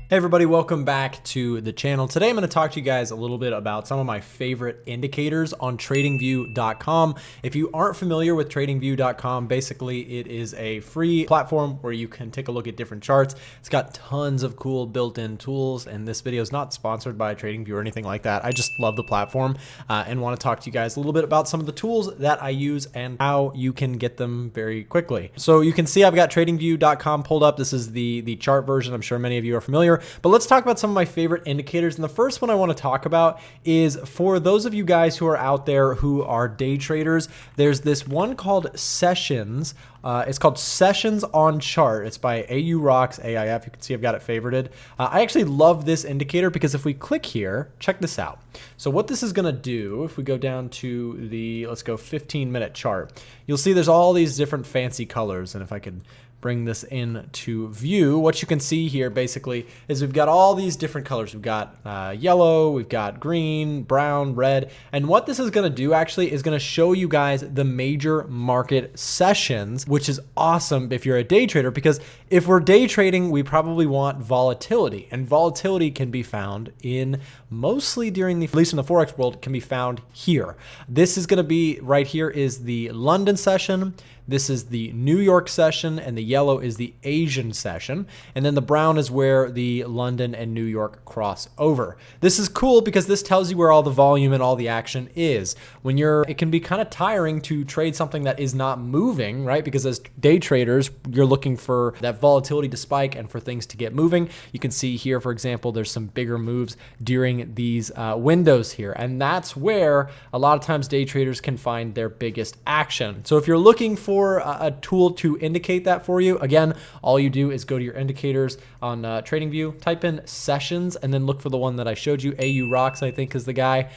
Hey everybody, welcome back to the channel. Today I'm going to talk to you guys a little bit about some of my favorite indicators on tradingview.com. If you aren't familiar with tradingview.com, basically it is a free platform where you can take a look at different charts. It's got tons of cool built-in tools, and this video is not sponsored by TradingView or anything like that. I just love the platform and want to talk to you guys a little bit about some of the tools that I use and how you can get them very quickly. So you can see I've got tradingview.com pulled up. This is the chart version. I'm sure many of you are familiar. But let's talk about some of my favorite indicators. And the first one I want to talk about is for those of you guys who are out there who are day traders, there's this one called Sessions. It's called Sessions on Chart. It's by AU Rocks AIF. You can see I've got it favorited. I actually love this indicator because if we click here, check this out. So what this is going to do, if we go down to the, let's go 15-minute chart, you'll see there's all these different fancy colors. And if I could bring this into view, what you can see here basically is we've got all these different colors. We've got yellow, we've got green, brown, red, and what this is going to do actually is going to show you guys the major market sessions, which is awesome if you're a day trader, because if we're day trading, we probably want volatility, and volatility can be found in mostly during the, at least in the Forex world, can be found here. This is going to be right here is the London session. This is the New York session, and the yellow is the Asian session. And then the brown is where the London and New York cross over. This is cool because this tells you where all the volume and all the action is. When it can be kind of tiring to trade something that is not moving, right? Because as day traders, you're looking for that volatility to spike and for things to get moving. You can see here, for example, there's some bigger moves during these windows here. And that's where a lot of times day traders can find their biggest action. So if you're looking for a tool to indicate that for you, again, all you do is go to your indicators on TradingView, type in sessions, and then look for the one that I showed you. AU Rocks, I think, is the guy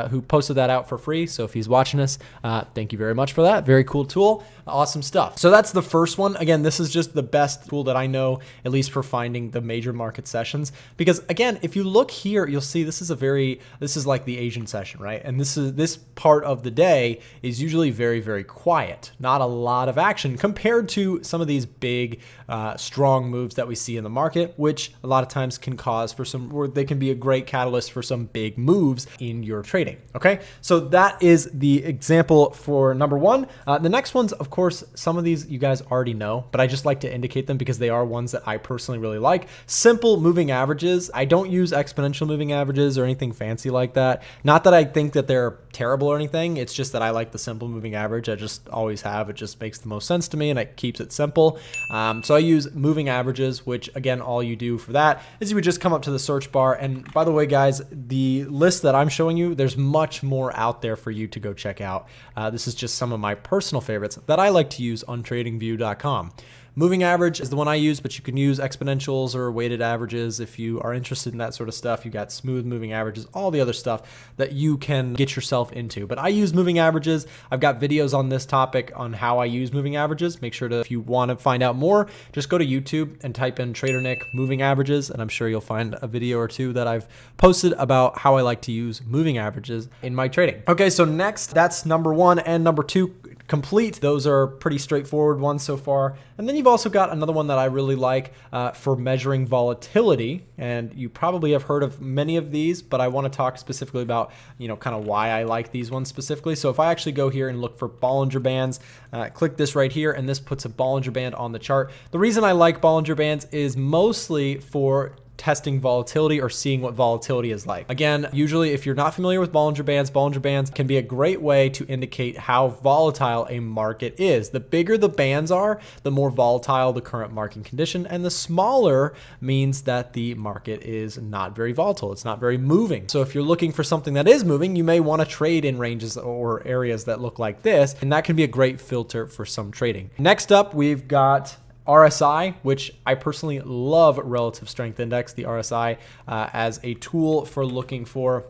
who posted that out for free. So if he's watching us, thank you very much for that. Very cool tool. Awesome stuff. So that's the first one. Again, this is just the best tool that I know, at least for finding the major market sessions. Because again, if you look here, you'll see this is like the Asian session, right? And this part of the day is usually very, very quiet. Not a lot of action compared to some of these big, strong moves that we see in the market, which a lot of times can cause for some, or they can be a great catalyst for some big moves in your trading. Okay, so that is the example for number one. The next ones, of course, some of these you guys already know, but I just like to indicate them because they are ones that I personally really like. Simple moving averages. I don't use exponential moving averages or anything fancy like that. Not that I think that they're terrible or anything. It's just that I like the simple moving average. I just always have. It just makes the most sense to me and it keeps it simple. So I use moving averages, which again, all you do for that is you would just come up to the search bar. And by the way, guys, the list that I'm showing you, there's much more out there for you to go check out. This is just some of my personal favorites that I like to use on tradingview.com. Moving average is the one I use, but you can use exponentials or weighted averages if you are interested in that sort of stuff. You got smooth moving averages, all the other stuff that you can get yourself into. But I use moving averages. I've got videos on this topic on how I use moving averages. Make sure to, if you want to find out more, just go to YouTube and type in Trader Nick moving averages, and I'm sure you'll find a video or two that I've posted about how I like to use moving averages in my trading. Okay, so next, that's number one and number two complete. Those are pretty straightforward ones so far. And then you've also got another one that I really like for measuring volatility. And you probably have heard of many of these, but I want to talk specifically about, kind of why I like these ones specifically. So if I actually go here and look for Bollinger Bands, click this right here, and this puts a Bollinger Band on the chart. The reason I like Bollinger Bands is mostly for testing volatility or seeing what volatility is like. Again, usually if you're not familiar with Bollinger Bands can be a great way to indicate how volatile a market is. The bigger the bands are, the more volatile the current market condition, and the smaller means that the market is not very volatile. It's not very moving. So if you're looking for something that is moving, you may want to trade in ranges or areas that look like this, and that can be a great filter for some trading. Next up, we've got RSI, which I personally love relative strength index, the RSI, as a tool for looking for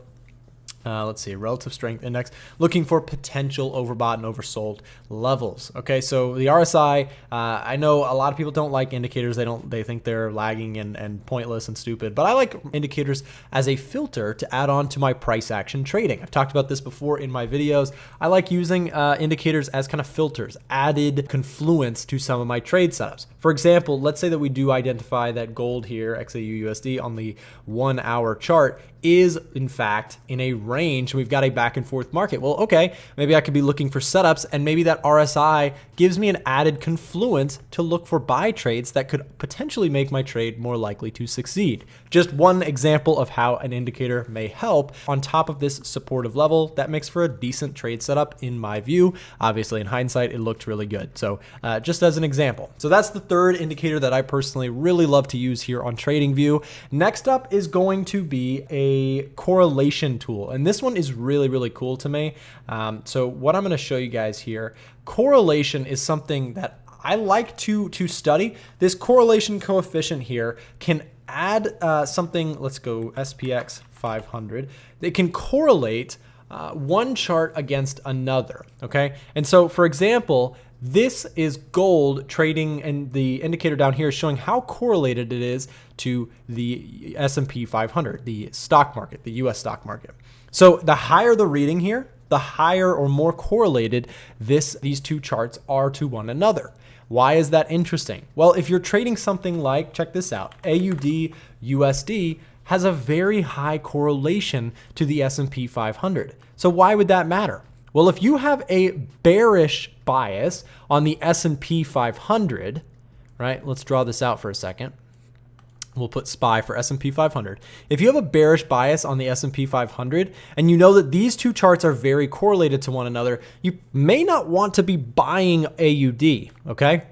let's see, relative strength index, looking for potential overbought and oversold levels. Okay, so the RSI, I know a lot of people don't like indicators. They think they're lagging and pointless and stupid, but I like indicators as a filter to add on to my price action trading. I've talked about this before in my videos. I like using indicators as kind of filters, added confluence to some of my trade setups. For example, let's say that we do identify that gold here, XAUUSD on the 1 hour chart is in fact in a range. We've got a back and forth market. Well, okay, maybe I could be looking for setups, and maybe that RSI gives me an added confluence to look for buy trades that could potentially make my trade more likely to succeed. Just one example of how an indicator may help on top of this supportive level that makes for a decent trade setup in my view. Obviously, in hindsight, it looked really good. So just as an example. So that's the third indicator that I personally really love to use here on TradingView. Next up is going to be a correlation tool. And this one is really, really cool to me. So what I'm going to show you guys here, correlation is something that I like to study. This correlation coefficient here can add something, let's go SPX 500. It can correlate one chart against another, okay? And so for example, this is gold trading, and the indicator down here is showing how correlated it is to the S&P 500, the stock market, the US stock market. So the higher the reading here, the higher or more correlated these two charts are to one another. Why is that interesting? Well, if you're trading something like, check this out, AUD USD has a very high correlation to the S&P 500. So why would that matter? Well, if you have a bearish bias on the S&P 500, right? Let's draw this out for a second. We'll put SPY for S&P 500. If you have a bearish bias on the S&P 500 and you know that these two charts are very correlated to one another, you may not want to be buying AUD, okay?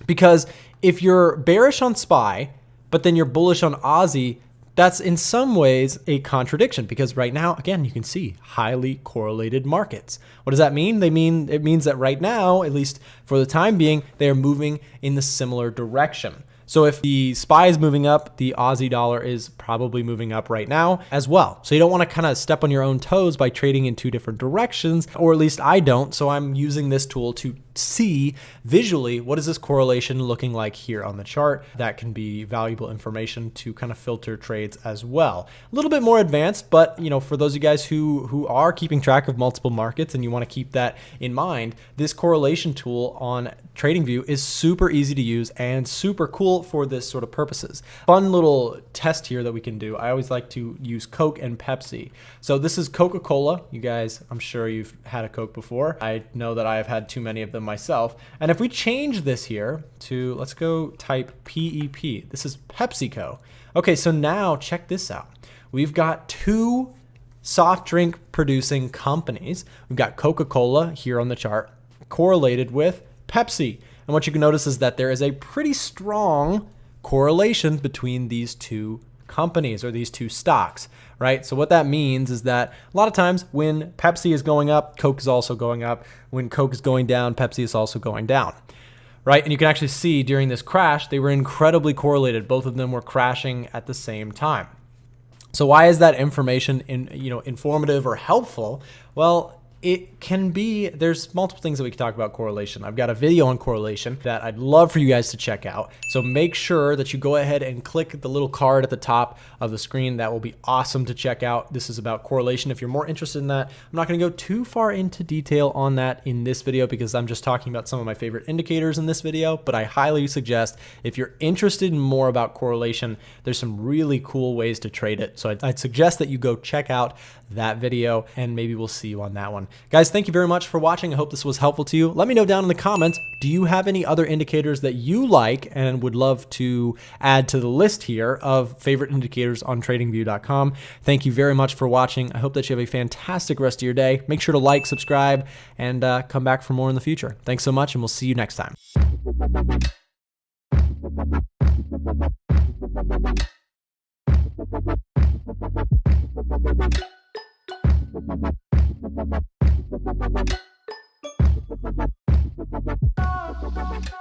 Because if you're bearish on SPY, but then you're bullish on Aussie, that's in some ways a contradiction, because right now, again, you can see highly correlated markets. What does that mean? It means that right now, at least for the time being, they are moving in the similar direction. So if the SPY is moving up, the Aussie dollar is probably moving up right now as well. So you don't want to kind of step on your own toes by trading in two different directions, or at least I don't. So I'm using this tool to see visually what is this correlation looking like here on the chart. That can be valuable information to kind of filter trades as well. A little bit more advanced, but you know, for those of you guys who are keeping track of multiple markets and you want to keep that in mind, this correlation tool on TradingView is super easy to use and super cool for this sort of purposes. Fun little test here that we can do. I always like to use Coke and Pepsi. So this is Coca-Cola. You guys, I'm sure you've had a Coke before. I know that I have had too many of them myself. And if we change this here to, let's go type PEP. This is PepsiCo. Okay, so now check this out. We've got two soft drink producing companies. We've got Coca-Cola here on the chart correlated with Pepsi. And what you can notice is that there is a pretty strong correlation between these two companies or these two stocks, right? So what that means is that a lot of times when Pepsi is going up, Coke is also going up. When Coke is going down, Pepsi is also going down, right? And you can actually see during this crash, they were incredibly correlated. Both of them were crashing at the same time. So why is that information informative or helpful? Well, it can be, there's multiple things that we can talk about correlation. I've got a video on correlation that I'd love for you guys to check out. So make sure that you go ahead and click the little card at the top of the screen. That will be awesome to check out. This is about correlation. If you're more interested in that, I'm not going to go too far into detail on that in this video because I'm just talking about some of my favorite indicators in this video, but I highly suggest if you're interested in more about correlation, there's some really cool ways to trade it. So I'd suggest that you go check out that video and maybe we'll see you on that one. Guys, thank you very much for watching. I hope this was helpful to you. Let me know down in the comments, do you have any other indicators that you like and would love to add to the list here of favorite indicators on tradingview.com? Thank you very much for watching. I hope that you have a fantastic rest of your day. Make sure to like, subscribe, and come back for more in the future. Thanks so much, and we'll see you next time. Thank you.